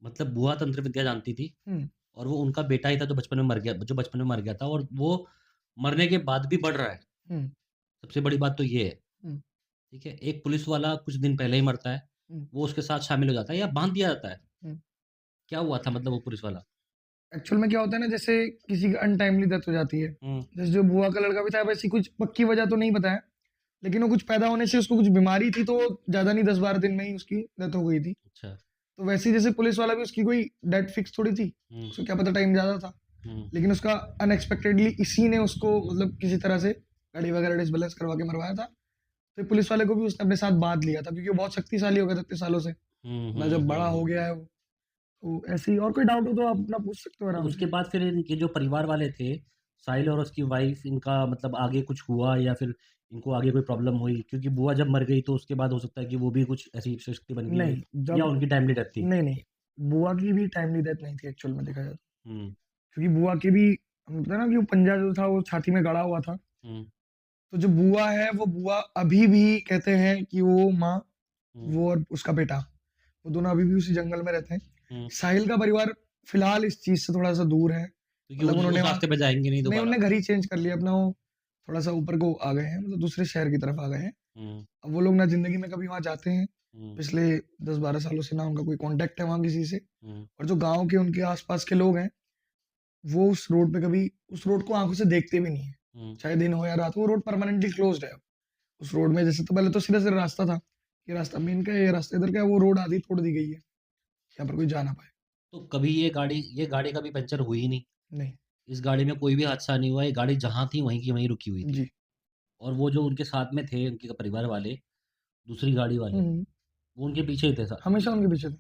मतलब बुआ तंत्र विद्या जानती थी हुँ, और वो उनका बेटा ही था जो बचपन में मर गया था और वो मरने के बाद भी बढ़ रहा है। हुँ, सबसे बड़ी बात तो ये है, हुँ, ठीक है? एक पुलिस वाला कुछ दिन पहले ही मरता है, हुँ, वो उसके साथ शामिल हो जाता है या बाँध दिया जाता है। हुँ। क्या हुआ था मतलब वो पुलिस वाला? एक्चुअल में क्या होता है ना, जैसे किसी की अनटाइमली डेथ हो जाती है। हुँ, जैसे जो बुआ का लड़का भी था, वैसी कुछ पक्की वजह तो नहीं बताया, लेकिन वो कुछ पैदा होने से उसको कुछ बीमारी थी, तो ज़्यादा नहीं 10-12 दिन में ही उसकी डेथ हो गई थी। अच्छा। तो वैसे ही जैसे पुलिस वाला भी, उसकी कोई डेट फिक्स थोड़ी थी, हुँ, उसको क्या पता टाइम ज़्यादा था। हुँ, लेकिन उसका अनएक्सपेक्टेडली इसी ने उसको मतलब किसी तरह से गाड़ी वगैरह डिसबैलेंस करवा के मरवाया था। तो पुलिस वाले को भी उसने अपने साथ बाँध लिया था, क्योंकि वो बहुत शक्तिशाली हो गया था इतने सालों से। हुँ, ना हुँ, जब बड़ा हो हुँ। गया है वो, तो ऐसे ही। और कोई डाउट हो तो आप अपना पूछ सकते हो तो आराम से। उसके बाद फिर इनके जो परिवार वाले थे, साहिल और उसकी वाइफ़ इनका मतलब आगे कुछ हुआ या फिर इनको आगे कोई प्रॉब्लम हुई? क्योंकि बुआ जब मर गई तो उसके बाद हो सकता है कि वो भी कुछ ऐसी शक्ति बन गई नहीं, हो या जब उनकी टाइमली डेथ थी? नहीं, नहीं, बुआ की भी टाइमली डेथ नहीं थी एक्चुअल में देखा जाए तो। हुँ, क्योंकि बुआ की भी होता है ना कि वो पंजा जो था वो छाती में गड़ा हुआ था। हुँ, तो जो बुआ है वो बुआ अभी भी कहते हैं कि वो माँ, हुँ, वो और उसका बेटा, वो दोनों अभी भी उसी जंगल में रहते हैं। हुँ। साहिल का परिवार फिलहाल इस चीज़ से थोड़ा-सा दूर है। क्योंकि मतलब उन्होंने उस वहाँ रास्ते पे जाएँगे नहीं नहीं, दोबारा। उन्होंने घर ही चेंज कर लिया अपना, वो थोड़ा-सा ऊपर को आ गए हैं, मतलब दूसरे शहर की तरफ आ गए हैं। हुँ, अब वो लोग ना ज़िंदगी में कभी वहाँ जाते हैं, हुँ, पिछले 10-12 सालों से ना उनका कोई कॉन्टैक्ट है वहाँ किसी से। हुँ, और जो गाँव के उनके आस-पास के लोग हैं, वो उस रोड पे कभी उस रोड को आँखों से देखते भी नहीं है। हुँ, चाहे दिन हो या रात हो, वो रोड परमानेंटली क्लोज़्ड है अब। उस रोड में जैसे तो पहले तो सीधा-सीधा रास्ता था, ये रास्ता मेन का है, ये रास्ता इधर का है, वो रोड आधी तोड़ दी गई है, यहाँ पर कोई जा ना पाए। तो कभी ये गाड़ी कभी पंचर हुई ही नहीं। नहीं, इस गाड़ी में कोई भी हादसा नहीं हुआ, ये गाड़ी जहाँ थी वहीं की वहीं रुकी हुई थी। जी। और वो जो उनके साथ में थे, उनके परिवार वाले, दूसरी गाड़ी वाले, हुँ, हुँ। वो उनके पीछे ही थे हमेशा उनके पीछे थे।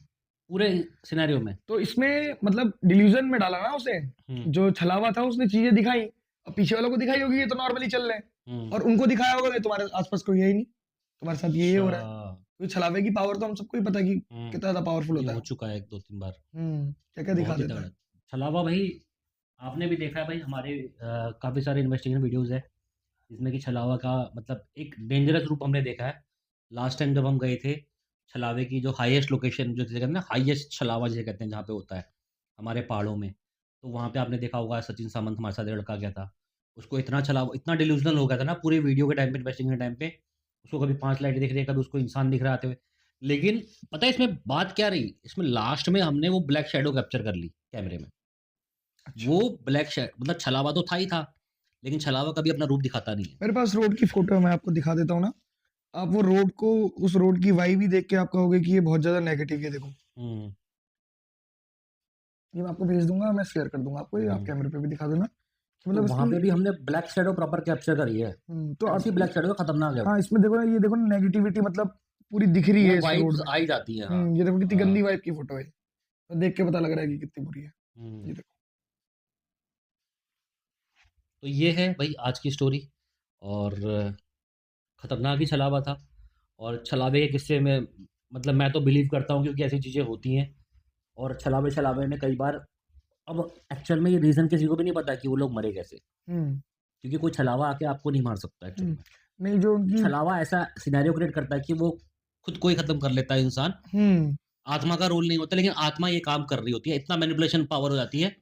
पूरे सिनेरियो में। तो इसमें मतलब डिल्यूज़न में डाला ना उसे, हुँ, जो छलावा था उसने चीज़ें दिखाई, अब पीछे वालों को दिखाई होगी ये तो नॉर्मली चल रहे हैं, हुँ। और उनको दिखाया होगा कि तुम्हारे आस-पास कोई है ही नहीं, तुम्हारे साथ ये अच्छा। हो रहा है। तो छलावे की पावर तो हम सबको ही पता है कि हुँ, कितना ज़्यादा पावरफुल ये होता हो है। चुका है 1-2-3 बार। क्या-क्या दिखा बहुत ही देता है। तगड़ा। छलावा भाई आपने भी देखा है भाई हमारे काफ़ी सारे इन्वेस्टिगेशन वीडियोज़ हैं, जिसमें कि छलावा का मतलब एक डेंजरस रूप हमने देखा है। लास्ट टाइम जब हम गए थे, छलावे की जो हाईएस्ट लोकेशन जो जिसे कहते हैं ना हाईएस्ट छलावा जिसे कहते हैं जहाँ पे होता है, हमारे पहाड़ों में। तो वहाँ पे आपने देखा होगा सचिन सामंत हमारे साथ एक लड़का गया था। उसको इतना छलावा इतना डिल्यूज़नल हो गया था ना पूरी वीडियो के टाइम पे इन्वेस्टिगेशन के टाइम पे, उसको कभी 5 लाइटें दिख रही है, कभी उसको इंसान दिख रहा है आते हुए। लेकिन पता है इसमें बात क्या रही? इसमें लास्ट में हमने वो ब्लैक शैडो कैप्चर कर ली कैमरे में। अच्छा, वो ब्लैक शै मतलब छलावा तो था ही था, लेकिन छलावा कभी अपना रूप दिखाता नहीं है। मेरे पास रोड की फ़ोटो है, मैं आपको दिखा देता हूँ ना। आप वो रोड को, उस रोड की वाइब ही देख के आप कहोगे कि ये बहुत ज़्यादा नेगेटिव है, देखो। हुँ, ये मैं आपको भेज दूँगा, मैं शेयर कर दूँगा आपको, ये आप हुँ। कैमरे पे भी दिखा देना कि तो मतलब वहाँ इसकी। पे भी हमने ब्लैक शैडो प्रॉपर कैप्चर करी है। तो आप ऐसी ब्लैक शैडो है खतरनाक है वो। हाँ, इसमें देखो ना, ये देखो ना नेगेटिविटी मतलब पूरी दिख रही वो है इस रोड वाइब्स में। आ ही जाती है, हाँ। ये देखो कितनी हाँ, गंदी वाइब की फ़ोटो है ये। तो देख के पता लग रहा है कि कितनी बुरी है। हुँ। ये देखो। तो ये है भई आज की स्टोरी और खतरनाक ही छलावा था और छलावे के किस्से में मतलब मैं तो बिलीव करता हूँ क्योंकि ऐसी चीज़ें होती हैं और छलावे-छलावे में कई बार अब एक्चुअल में ये रीज़न किसी को भी नहीं पता कि वो लोग मरे कैसे? हुँ, क्योंकि कोई छलावा आके आपको नहीं मार सकता एक्चुअल हुँ। में। नहीं, जो उनकी। छलावा ऐसा सिनेरियो क्रिएट करता है कि वो खुद को ही खत्म कर लेता है इंसान। हुँ, आत्मा का रोल नहीं होता लेकिन आत्मा ये काम कर रही होती है। इतना मैनिपुलेशन पावर हो जाती है।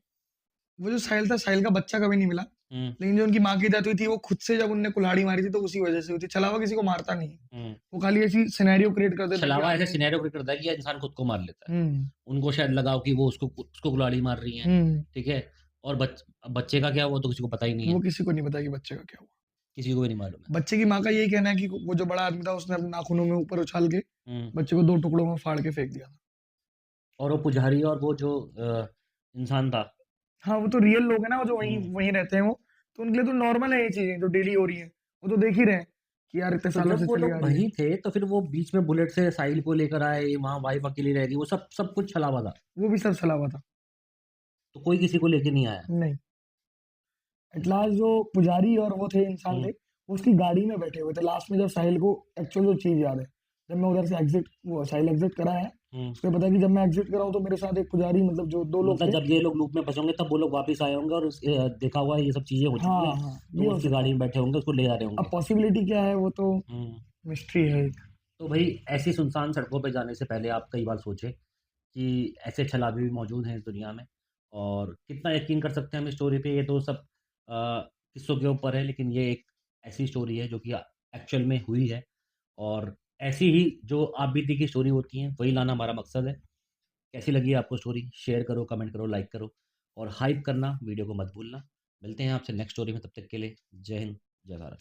वो जो साहिल था, साहिल का बच्चा कभी नहीं मिला। हुँ, लेकिन जो उनकी माँ की डेथ हुई थी, वो खुद से जब उनने कुल्हाड़ी मारी थी, तो उसी वजह से हुई थी। छलावा किसी को मारता नहीं है। हुँ। वो खाली ऐसी सिनेरियो क्रिएट कर देता है कि छलावा ऐसे आपने। सिनेरियो क्रिएट करता है कि ये इंसान खुद को मार लेता है। हुँ, उनको शायद लगा हो कि वो उसको कुल्हाड़ी मार रही हैं, हुँ। ठीक है? और बच्चे का क्या हुआ तो किसी को पता ही नहीं वो है। किसी को नहीं पता कि बच्चे का क्या हुआ। किसी को भी नहीं मालूम है। बच्चे की माँ का यही कहना है कि वो जो बड़ा आदमी था, उसने अपने नाखूनों में ऊपर उछाल के हुँ। बच्चे को 2 टुकड़ों में फाड़ के फेंक दिया था। और वो पुजारी और वो जो इंसान था हाँ, वो तो रियल लोग हैं ना, वो जो वहीं हुँ। वहीं रहते हैं वो, तो उनके लिए तो नॉर्मल है ये चीज़ें जो डेली हो रही हैं। वो तो देख ही रहे हैं कि यार इतने तो सालों जब से वो चली आ लोग रही है। वहीं थे तो फिर वो बीच में बुलेट से साहिल को लेकर आए, वहाँ वाइफ़ अकेली रह गई, वो सब सब कुछ छलावा था। वो भी सब छलावा था। तो कोई किसी को लेके नहीं आया। नहीं, एट लास्ट जो पुजारी और वो थे इंसान हुँ। थे, वो उसकी गाड़ी में बैठे हुए थे। लास्ट में जब साहिल को एक्चुअल जो चीज़ याद है, जब मैं उधर से साहिल एग्ज़िट करा है, हुँ। उसको पता है कि जब मैं एग्ज़िट कर रहा हूँ तो मेरे साथ एक पुजारी मतलब जो 2 लोग मतलब थे। जब ये लोग लूप में फँसे होंगे तब वो लोग वापस आए होंगे और देखा होगा ये सब चीज़ें हो चुकी हाँ, हैं, हाँ, तो ये वो हो उसकी सकता गाड़ी है। में बैठे होंगे, उसको ले जा रहे अब होंगे। पॉसिबिलिटी क्या है वो तो हुँ। मिस्ट्री है एक। तो भई ऐसी सुनसान सड़कों पे जाने से पहले आप कई बार सोचे कि ऐसे छलावे भी मौजूद हैं इस दुनिया में और कितना यकीन कर सकते हैं हम इस स्टोरी पे, ये तो सब किस्सों के ऊपर है, लेकिन ये एक ऐसी स्टोरी है जो कि एक्चुअल में हुई है और ऐसी ही जो आप बीती की स्टोरी होती हैं, वही लाना हमारा मकसद है। कैसी लगी आपको स्टोरी? शेयर करो, कमेंट करो, लाइक करो और हाइप करना वीडियो को मत भूलना। मिलते हैं आपसे नेक्स्ट स्टोरी में, तब तक के लिए जय हिंद, जय भारत।